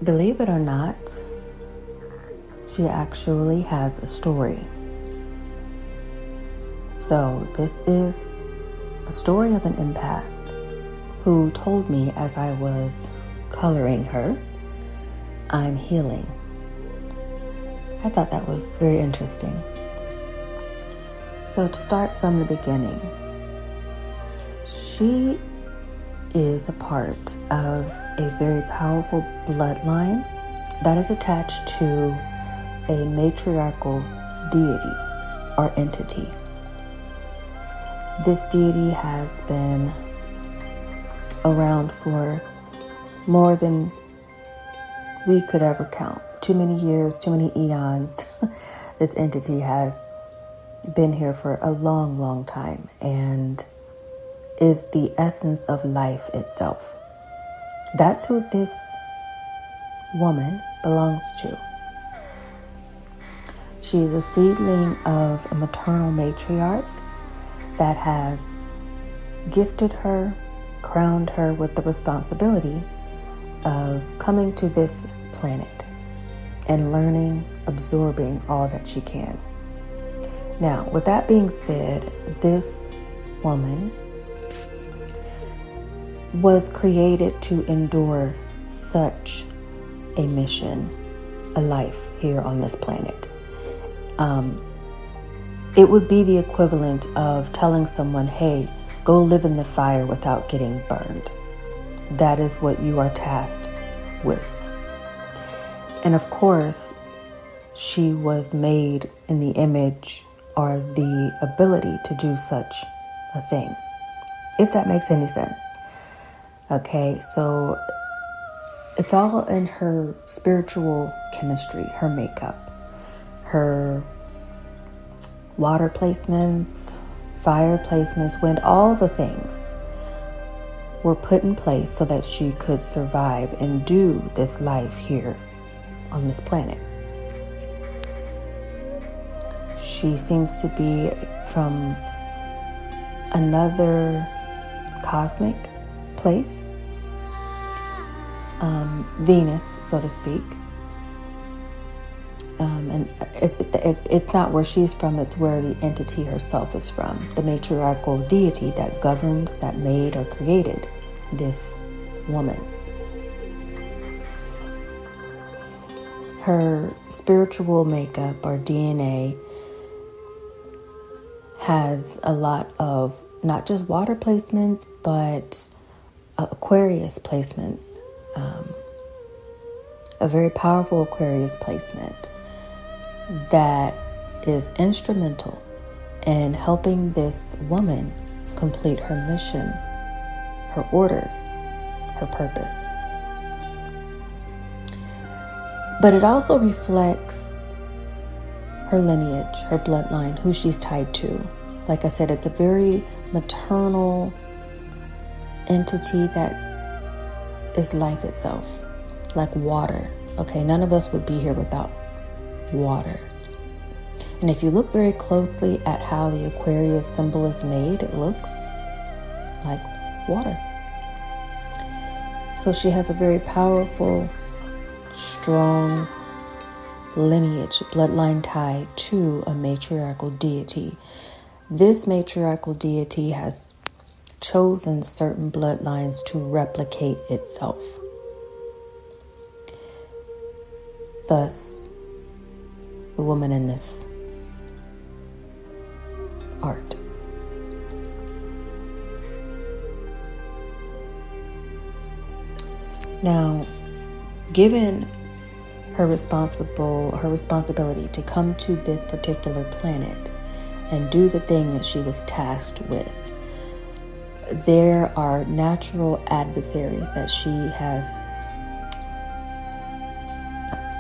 believe it or not, she actually has a story. So this is a story of an empath who told me as I was coloring her, I'm healing. I thought that was very interesting. So to start from the beginning, she is a part of a very powerful bloodline that is attached to a matriarchal deity or entity. This deity has been around for more than we could ever count. Too many years, too many eons. This entity has been here for a long, long time and is the essence of life itself. That's who this woman belongs to. She is a seedling of a maternal matriarch that has gifted her, crowned her with the responsibility of coming to this planet and learning, absorbing all that she can. Now, with that being said, this woman was created to endure such a mission, a life here on this planet. It would be the equivalent of telling someone, hey, go live in the fire without getting burned. That is what you are tasked with. And of course, she was made in the image or the ability to do such a thing, if that makes any sense. Okay, so it's all in her spiritual chemistry, her makeup, her water placements, fire placements, wind, all the things were put in place so that she could survive and do this life here on this planet. She seems to be from another cosmic place, Venus, so to speak. And if it's not where she's from, it's where the entity herself is from, the matriarchal deity that governs, that made or created this woman. Her spiritual makeup or DNA has a lot of not just water placements, but Aquarius placements. A very powerful Aquarius placement that is instrumental in helping this woman complete her mission, her orders, her purpose. But it also reflects her lineage, her bloodline, who she's tied to. Like I said, it's a very maternal entity that is life itself, like water. Okay, none of us would be here without water. And if you look very closely at how the Aquarius symbol is made, it looks like water. So she has a very powerful, strong lineage, bloodline tied to a matriarchal deity. This matriarchal deity has chosen certain bloodlines to replicate itself. Thus, the woman in this art. Now, given her responsibility to come to this particular planet and do the thing that she was tasked with, there are natural adversaries that she has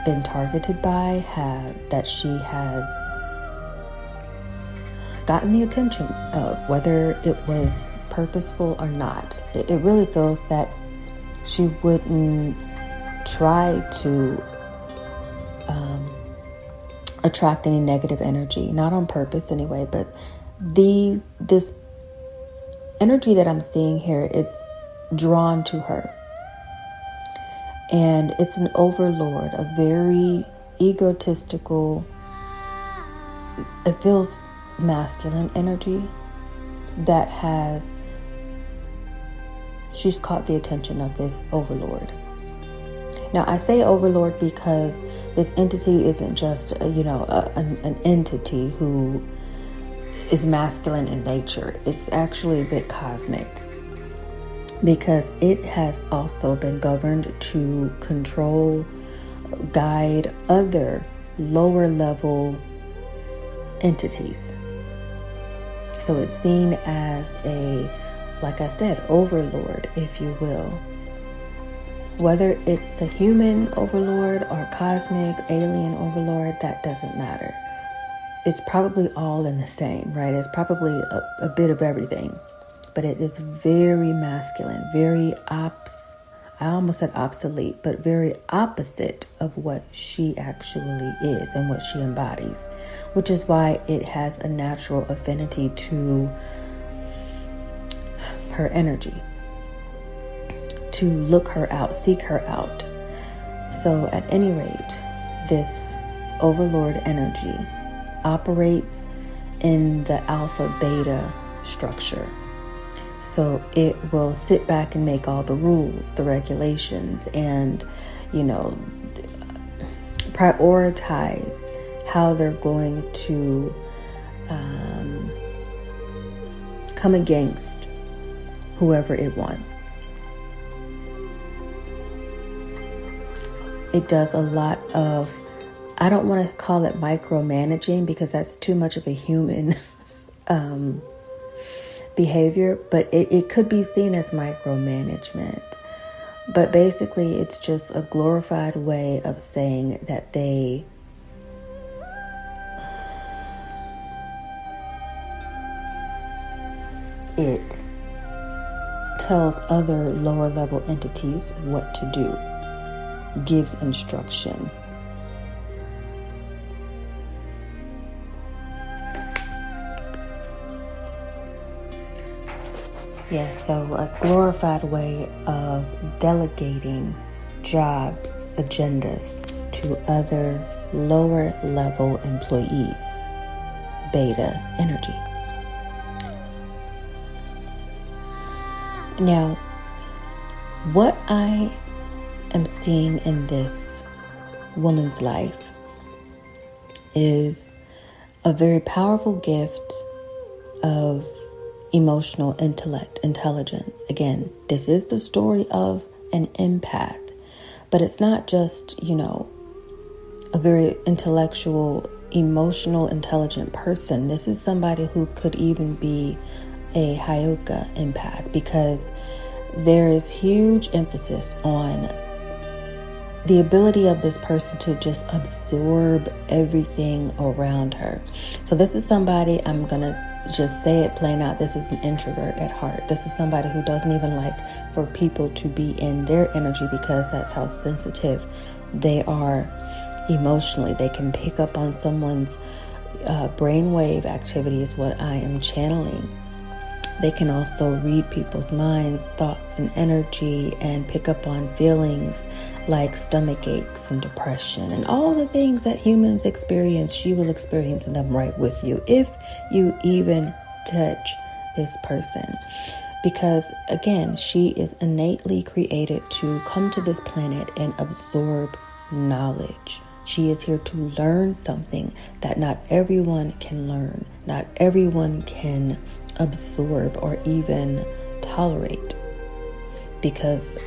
been targeted by, that she has gotten the attention of, whether it was purposeful or not. It really feels that she wouldn't try to attract any negative energy, not on purpose anyway, but this energy that I'm seeing here, it's drawn to her. And it's an overlord, a very egotistical, it feels masculine energy that she's caught the attention of this overlord. Now, I say overlord because this entity isn't just, an entity who is masculine in nature. It's actually a bit cosmic, because it has also been governed to control, guide other lower level entities. So it's seen as like I said, overlord, if you will. Whether it's a human overlord or cosmic alien overlord, that doesn't matter. It's probably all in the same, right? It's probably a bit of everything. But it is very masculine, very I almost said obsolete, but very opposite of what she actually is and what she embodies, which is why it has a natural affinity to her energy, to look her out, seek her out. So at any rate, this overlord energy operates in the alpha beta structure. So it will sit back and make all the rules, the regulations, and, prioritize how they're going to come against whoever it wants. It does a lot of, I don't want to call it micromanaging because that's too much of a human behavior, but it could be seen as micromanagement. But basically, it's just a glorified way of saying that it tells other lower level entities what to do, gives instruction. Yes, so a glorified way of delegating jobs, agendas to other lower level employees, beta energy. Now, what I am seeing in this woman's life is a very powerful gift of emotional intelligence. Again, this is the story of an empath, but it's not just, a very intellectual, emotional, intelligent person. This is somebody who could even be a Hyoka empath, because there is huge emphasis on the ability of this person to just absorb everything around her. So this is somebody, I'm going to just say it plain out, this is an introvert at heart. This is somebody who doesn't even like for people to be in their energy, because that's how sensitive they are emotionally. They can pick up on someone's brainwave activity is what I am channeling. They can also read people's minds, thoughts, and energy, and pick up on feelings like stomach aches and depression and all the things that humans experience. She will experience them right with you if you even touch this person. Because again, she is innately created to come to this planet and absorb knowledge. She is here to learn something that not everyone can learn, not everyone can absorb or even tolerate, because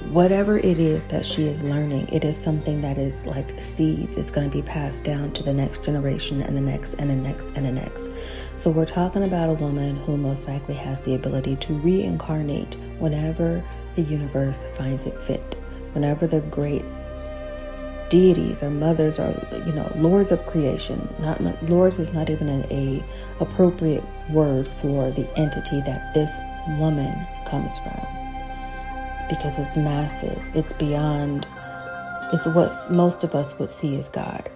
whatever it is that she is learning, it is something that is like seeds. It's going to be passed down to the next generation and the next and the next and the next. So we're talking about a woman who most likely has the ability to reincarnate whenever the universe finds it fit, whenever the great deities or mothers or lords of creation. Not lords is not even a appropriate word for the entity that this woman comes from, because it's massive. It's beyond. It's what most of us would see as God.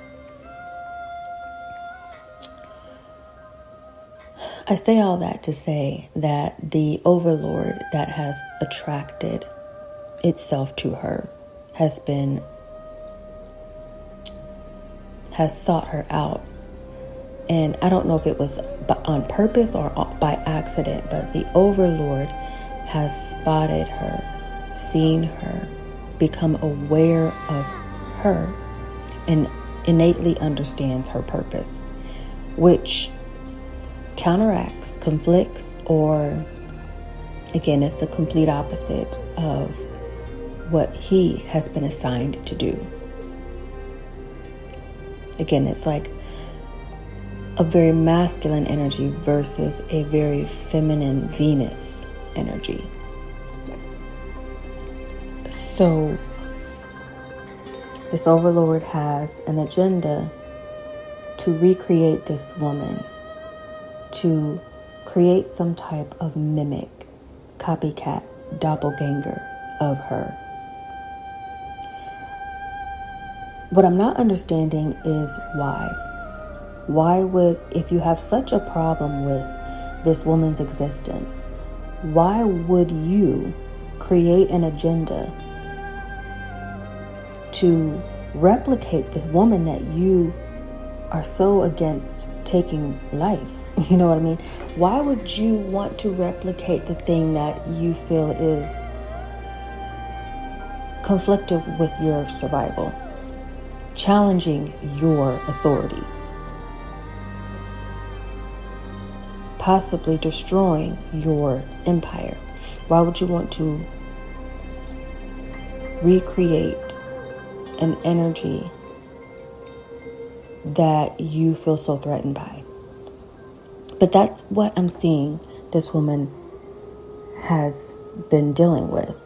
I say all that to say that the overlord that has attracted itself to her, has sought her out. And I don't know if it was on purpose or by accident, but the Overlord has spotted her, seen her, become aware of her, and innately understands her purpose, which counteracts, conflicts, or again, it's the complete opposite of what he has been assigned to do. Again, it's like a very masculine energy versus a very feminine Venus energy. So this Overlord has an agenda to recreate this woman, to create some type of mimic, copycat, doppelganger of her. What I'm not understanding is why. Why would, if you have such a problem with this woman's existence, why would you create an agenda to replicate the woman that you are so against taking life? You know what I mean? Why would you want to replicate the thing that you feel is conflicted with your survival, challenging your authority, possibly destroying your empire? Why would you want to recreate an energy that you feel so threatened by? But that's what I'm seeing this woman has been dealing with.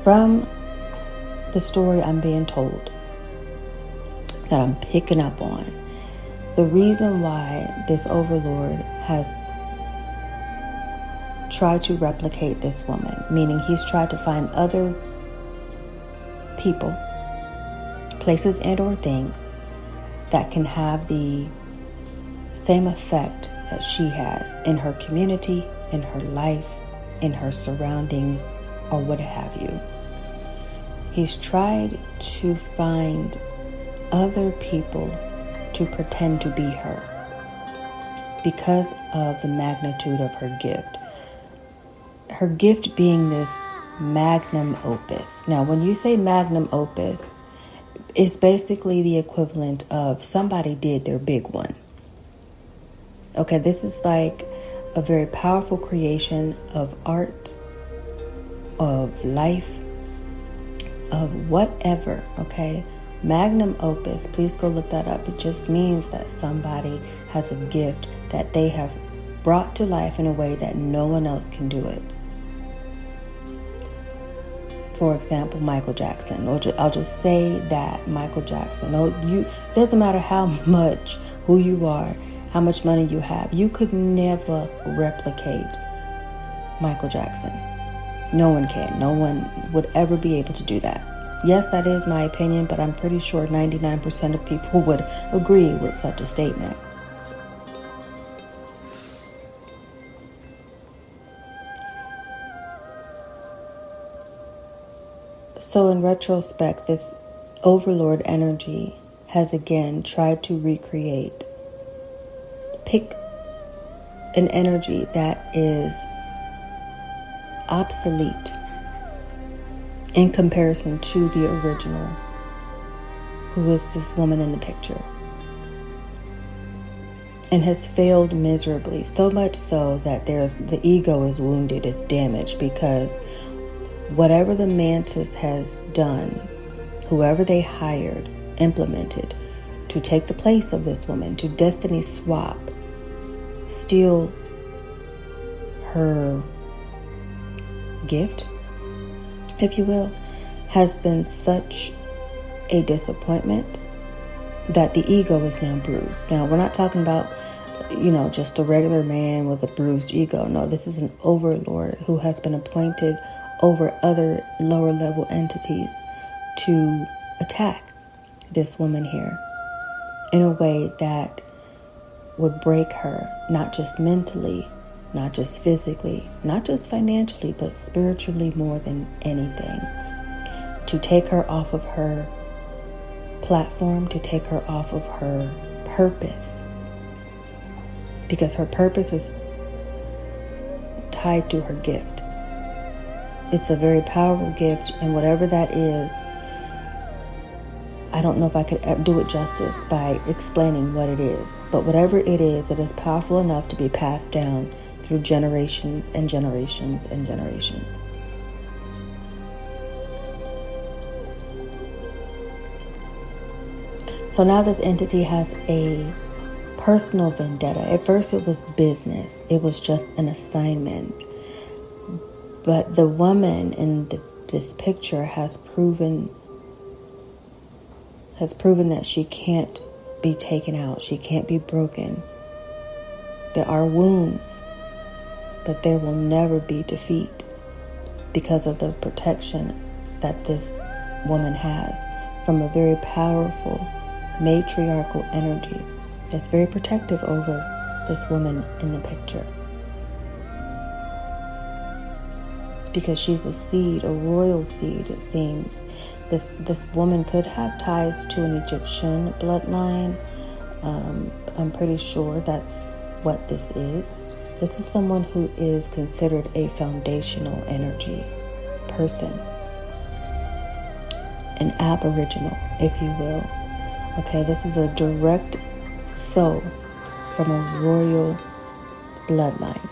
From the story I'm being told, that I'm picking up on, the reason why this Overlord has tried to replicate this woman, meaning he's tried to find other people, places, and or things that can have the same effect that she has in her community, in her life, in her surroundings, or what have you. He's tried to find other people to pretend to be her because of the magnitude of her gift. Her gift being this magnum opus. Now, when you say magnum opus, it's basically the equivalent of somebody did their big one. Okay, this is like a very powerful creation of art, of life, of whatever, okay? Magnum opus, please go look that up. It just means that somebody has a gift that they have brought to life in a way that no one else can do it. For example, Michael Jackson. I'll just say that Michael Jackson. It doesn't matter how much, who you are, how much money you have. You could never replicate Michael Jackson. No one can. No one would ever be able to do that. Yes, that is my opinion, but I'm pretty sure 99% of people would agree with such a statement. So in retrospect, this Overlord energy has again tried to recreate, pick an energy that is obsolete in comparison to the original, who is this woman in the picture, and has failed miserably, so much so that the ego is wounded, it's damaged, because whatever the mantis has done, whoever they hired, implemented to take the place of this woman, to destiny swap, steal her gift, if you will, has been such a disappointment that the ego is now bruised. Now, we're not talking about, just a regular man with a bruised ego. No, this is an Overlord who has been appointed over other lower level entities to attack this woman here. in a way that would break her, not just mentally, not just physically, not just financially, but spiritually more than anything. To take her off of her platform, to take her off of her purpose. Because her purpose is tied to her gift. It's a very powerful gift, and whatever that is, I don't know if I could do it justice by explaining what it is. But whatever it is powerful enough to be passed down through generations and generations and generations. So now this entity has a personal vendetta. At first it was business. It was just an assignment. But the woman in this picture has proven that she can't be taken out. She can't be broken. There are wounds, but there will never be defeat because of the protection that this woman has from a very powerful matriarchal energy that's very protective over this woman in the picture. Because she's a seed, a royal seed, it seems. This woman could have ties to an Egyptian bloodline. I'm pretty sure that's what this is. This is someone who is considered a foundational energy person. An aboriginal, if you will. Okay, this is a direct soul from a royal bloodline.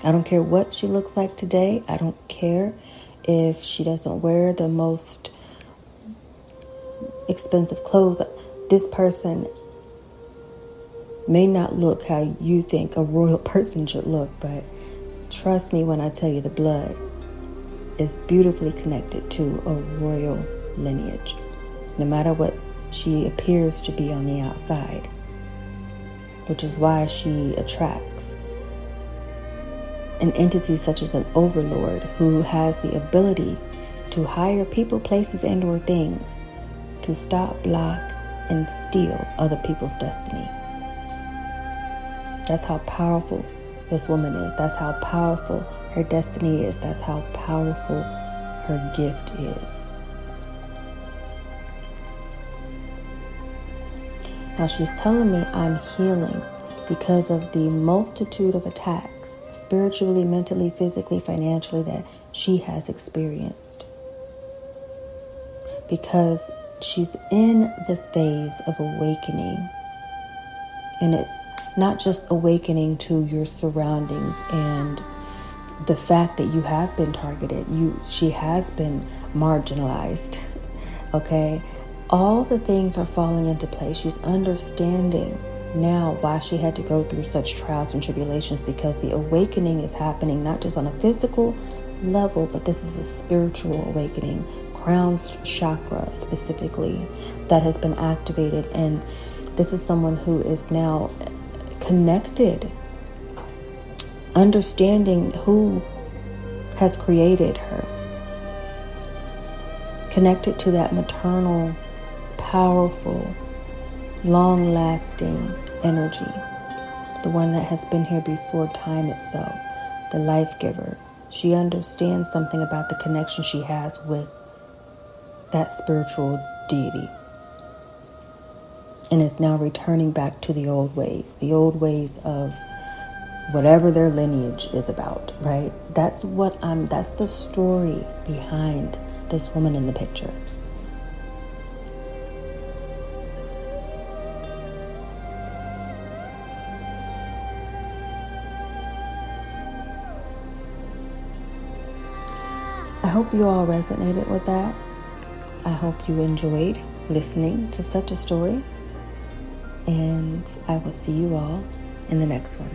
I don't care what she looks like today. I don't care if she doesn't wear the most expensive clothes. This person may not look how you think a royal person should look, but trust me when I tell you the blood is beautifully connected to a royal lineage, no matter what she appears to be on the outside, which is why she attracts an entity such as an overlord who has the ability to hire people, places, and or things to stop, block, and steal other people's destiny. That's how powerful this woman is. That's how powerful her destiny is. That's how powerful her gift is. Now she's telling me I'm healing because of the multitude of attacks, spiritually, mentally, physically, financially, that she has experienced. Because she's in the phase of awakening. And it's not just awakening to your surroundings and the fact that you have been targeted. She has been marginalized. Okay? All the things are falling into place. She's understanding now why she had to go through such trials and tribulations, because the awakening is happening not just on a physical level, but this is a spiritual awakening. Crown chakra specifically that has been activated, and this is someone who is now connected, understanding who has created her, connected to that maternal, powerful, long-lasting energy, the one that has been here before time itself, the life giver. She understands something about the connection she has with that spiritual deity, and is now returning back to the old ways of whatever their lineage is about, right? That's the story behind this woman in the picture. I hope you all resonated with that. I hope you enjoyed listening to such a story. And I will see you all in the next one.